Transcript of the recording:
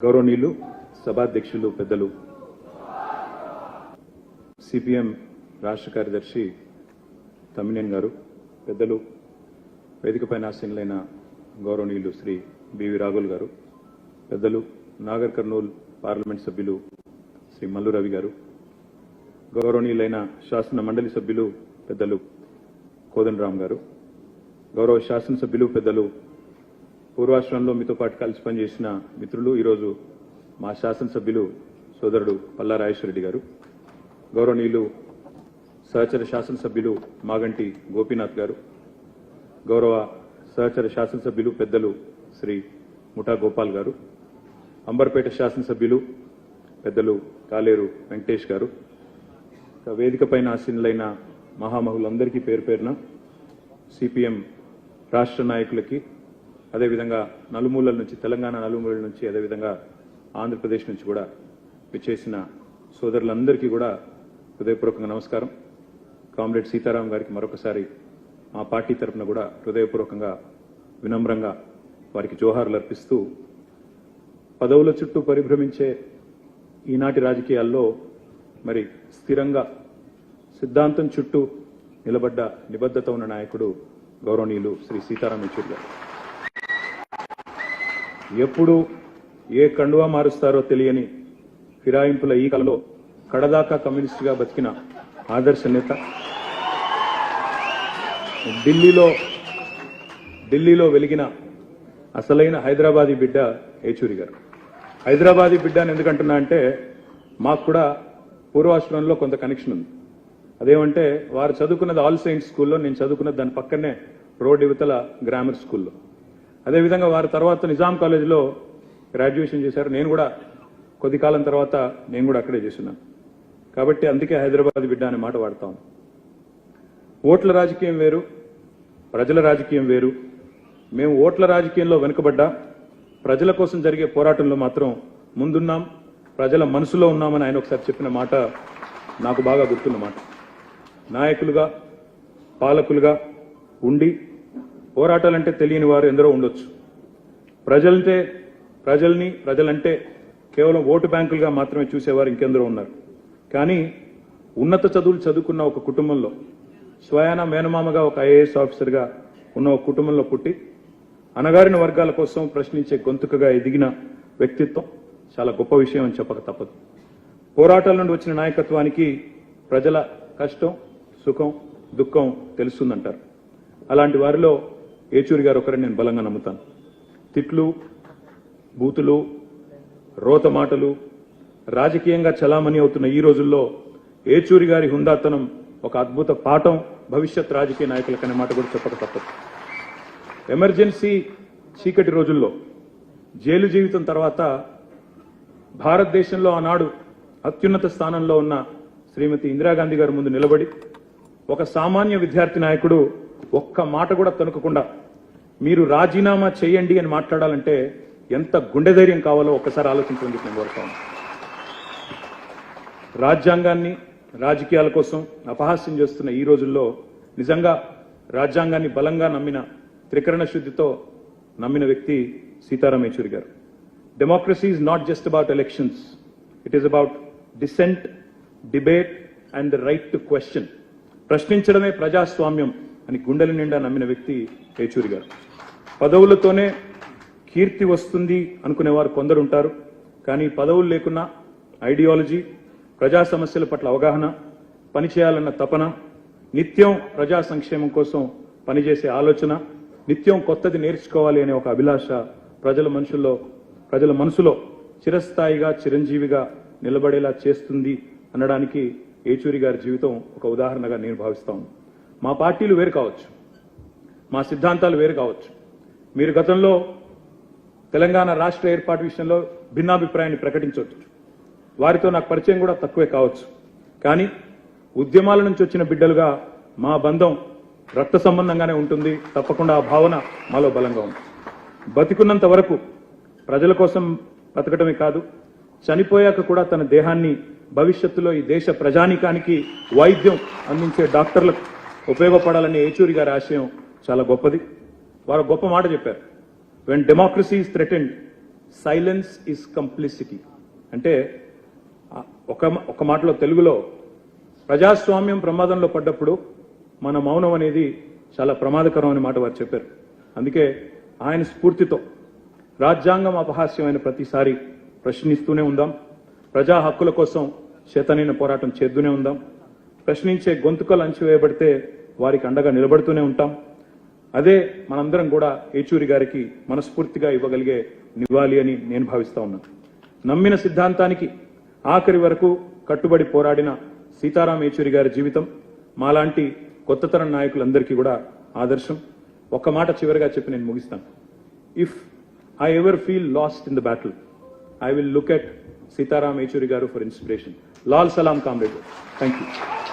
గౌరవనీయులు సభాధ్యక్షులు పెద్దలు సిపిఎం రాష్ట్ర కార్యదర్శి తమ్మినేని గారు, పెద్దలు వేదికపై ఆసీనులైన గౌరవనీయులు శ్రీ బివి రాఘుల్ గారు, పెద్దలు నాగర్ కర్నూల్ పార్లమెంట్ సభ్యులు శ్రీ మల్లు రవి గారు, గౌరవనీయులైన శాసన మండలి సభ్యులు పెద్దలు కోదండరామ్ గారు, గౌరవ శాసనసభ్యులు పెద్దలు పూర్వాశ్రమంలో మీతో పాటు కలిసి పనిచేసిన మిత్రులు, ఈరోజు మా శాసనసభ్యులు సోదరుడు పల్లా రాజేశ్వరరెడ్డి గారు, గౌరవనీయులు సహచర శాసనసభ్యులు మాగంటి గోపీనాథ్ గారు, గౌరవ సహచర శాసనసభ్యులు పెద్దలు శ్రీ ముఠా గోపాల్ గారు, అంబర్పేట శాసనసభ్యులు పెద్దలు కాలేరు వెంకటేష్ గారు, వేదికపైన ఆసీనులైన మహామహులందరికీ పేరు పేరున సిపిఎం రాష్ట్ర నాయకులకి, అదేవిధంగా నలుమూలల నుంచి, తెలంగాణ నలుమూలల నుంచి, అదేవిధంగా ఆంధ్రప్రదేశ్ నుంచి కూడా విచ్చేసిన సోదరులందరికీ కూడా హృదయపూర్వకంగా నమస్కారం. కామ్రేడ్ సీతారాం గారికి మరొకసారి మా పార్టీ తరఫున కూడా హృదయపూర్వకంగా వినమ్రంగా వారికి జోహార్లు అర్పిస్తూ, పదవుల చుట్టూ పరిభ్రమించే ఈనాటి రాజకీయాల్లో మరి స్థిరంగా సిద్ధాంతం చుట్టూ నిలబడ్డ నిబద్ధత ఉన్న నాయకుడు గౌరవనీయులు శ్రీ సీతారాం యెచూరి గారు. ఎప్పుడు ఏ కండువా మారుస్తారో తెలియని ఫిరాయింపుల ఈ కాలంలో కడదాకా కమ్యూనిస్టుగా బతికిన ఆదర్శ నేత, ఢిల్లీలో వెలిగిన అసలైన హైదరాబాదీ బిడ్డ యెచూరి గారు. హైదరాబాదీ బిడ్డ అని ఎందుకంటున్నా అంటే, మాకు కూడా పూర్వాశ్రమంలో కొంత కనెక్షన్ ఉంది. అదేమంటే, వారు చదువుకున్నది ఆల్ సెయింట్స్ స్కూల్లో, నేను చదువుకున్నది దాని పక్కనే రోడ్ యువతల గ్రామర్ స్కూల్లో. అదేవిధంగా వారు తర్వాత నిజాం కాలేజీలో గ్రాడ్యుయేషన్ చేశారు. నేను కూడా కొద్ది కాలం తర్వాత నేను కూడా అక్కడే చేస్తున్నాను. కాబట్టి అందుకే హైదరాబాద్ బిడ్డ అనే మాట వాడతాం. ఓట్ల రాజకీయం వేరు, ప్రజల రాజకీయం వేరు. మేము ఓట్ల రాజకీయంలో వెనుకబడ్డా ప్రజల కోసం జరిగే పోరాటంలో మాత్రం ముందున్నాం, ప్రజల మనసులో ఉన్నామని ఆయన ఒకసారి చెప్పిన మాట నాకు బాగా గుర్తున్న మాట. నాయకులుగా, పాలకులుగా ఉండి పోరాటాలంటే తెలియని వారు ఎందరో ఉండొచ్చు. ప్రజలంటే కేవలం ఓటు బ్యాంకులుగా మాత్రమే చూసేవారు ఇంకెందరో ఉన్నారు. కానీ ఉన్నత చదువులు చదువుకున్న ఒక కుటుంబంలో, స్వయాన మేనమామగా ఒక ఐఏఎస్ ఆఫీసర్గా ఉన్న ఒక కుటుంబంలో పుట్టి అణగారిన వర్గాల కోసం ప్రశ్నించే గొంతుకగా ఎదిగిన వ్యక్తిత్వం చాలా గొప్ప విషయం అని చెప్పక తప్పదు. పోరాటాల నుండి వచ్చిన నాయకత్వానికి ప్రజల కష్టం, సుఖం, దుఃఖం తెలుస్తుందంటారు. అలాంటి వారిలో యెచూరి గారు ఒకరిని నేను బలంగా నమ్ముతాను. తిట్లు, బూతులు, రోత మాటలు రాజకీయంగా చలామణి అవుతున్న ఈ రోజుల్లో యెచూరి గారి హుందాతనం ఒక అద్భుత పాఠం భవిష్యత్ రాజకీయ నాయకులకనే మాట కూడా చెప్పక తప్పదు. ఎమర్జెన్సీ చీకటి రోజుల్లో, జైలు జీవితం తర్వాత భారతదేశంలో ఆనాడు అత్యున్నత స్థానంలో ఉన్న శ్రీమతి ఇందిరాగాంధీ గారి ముందు నిలబడి ఒక సామాన్య విద్యార్థి నాయకుడు ఒక్క మాట కూడా తొనకకుండా మీరు రాజీనామా చేయండి అని మాట్లాడాలంటే ఎంత గుండె ధైర్యం కావాలో ఒక్కసారి ఆలోచించండి. నేను కోరుతాను. రాజ్యాంగాన్ని రాజకీయాల కోసం అపహాస్యం చేస్తున్న ఈ రోజుల్లో నిజంగా రాజ్యాంగాన్ని బలంగా నమ్మిన, త్రికరణ శుద్ధితో నమ్మిన వ్యక్తి సీతారాం యెచూరి గారు. Democracy is not just about elections, it is about dissent, debate and the right to question. ప్రశ్నించడమే ప్రజాస్వామ్యం అని గుండెల నిండా నమ్మిన వ్యక్తి యెచూరి గారు. పదవులతోనే కీర్తి వస్తుంది అనుకునేవారు కొందరు ఉంటారు. కానీ పదవులు లేకున్నా ఐడియాలజీ, ప్రజా సమస్యల పట్ల అవగాహన, పనిచేయాలన్న తపన, నిత్యం ప్రజా సంక్షేమం కోసం పనిచేసే ఆలోచన, నిత్యం కొత్తది నేర్చుకోవాలి అనే ఒక అభిలాష ప్రజల మనసులో చిరస్థాయిగా, చిరంజీవిగా నిలబడేలా చేస్తుంది అనడానికి యెచూరి గారి జీవితం ఒక ఉదాహరణగా నేను భావిస్తాను. మా పార్టీలు వేరు కావచ్చు, మా సిద్ధాంతాలు వేరు కావచ్చు. మీరు గతంలో తెలంగాణ రాష్ట్ర ఏర్పాటు విషయంలో భిన్నాభిప్రాయాన్ని ప్రకటించవచ్చు. వారితో నాకు పరిచయం కూడా తక్కువే కావచ్చు. కానీ ఉద్యమాల నుంచి వచ్చిన బిడ్డలుగా మా బంధం రక్త సంబంధంగానే ఉంటుంది. తప్పకుండా ఆ భావన మాలో బలంగా ఉంది. బతికున్నంత వరకు ప్రజల కోసం బతకటమే కాదు, చనిపోయాక కూడా తన దేహాన్ని భవిష్యత్తులో ఈ దేశ ప్రజానీకానికి వైద్యం అందించే డాక్టర్లకు ఉపయోగపడాలనే యెచూరి గారి ఆశయం చాలా గొప్పది. వారు గొప్ప మాట చెప్పారు. When democracy is threatened, silence is complicity. అంటే ఒక మాటలో తెలుగులో ప్రజాస్వామ్యం ప్రమాదంలో పడ్డప్పుడు మన మౌనం అనేది చాలా ప్రమాదకరం అనే మాట వారు చెప్పారు. అందుకే ఆయన స్ఫూర్తితో రాజ్యాంగం అపహాస్యమైన ప్రతిసారి ప్రశ్నిస్తూనే ఉందాం, ప్రజా హక్కుల కోసం చేతనైన పోరాటం చేస్తూనే ఉందాం, ప్రశ్నించే గొంతుకలు అణచివేయబడితే వారికి అండగా నిలబడుతూనే ఉంటాం. అదే మనందరం కూడా ఏచూరి గారికి మనస్ఫూర్తిగా ఇవ్వగలిగే నివాళి అని నేను భావిస్తా ఉన్నాను. నమ్మిన సిద్ధాంతానికి ఆఖరి వరకు కట్టుబడి పోరాడిన సీతారాం ఏచూరి గారి జీవితం మాలాంటి కొత్త తరం నాయకులందరికీ కూడా ఆదర్శం. ఒక మాట చివరిగా చెప్పి నేను ముగిస్తాను. If I ever feel last in the battle, I will look at Sitaram Yechuri Garu for inspiration. Lal Salam, comrade. Thank you.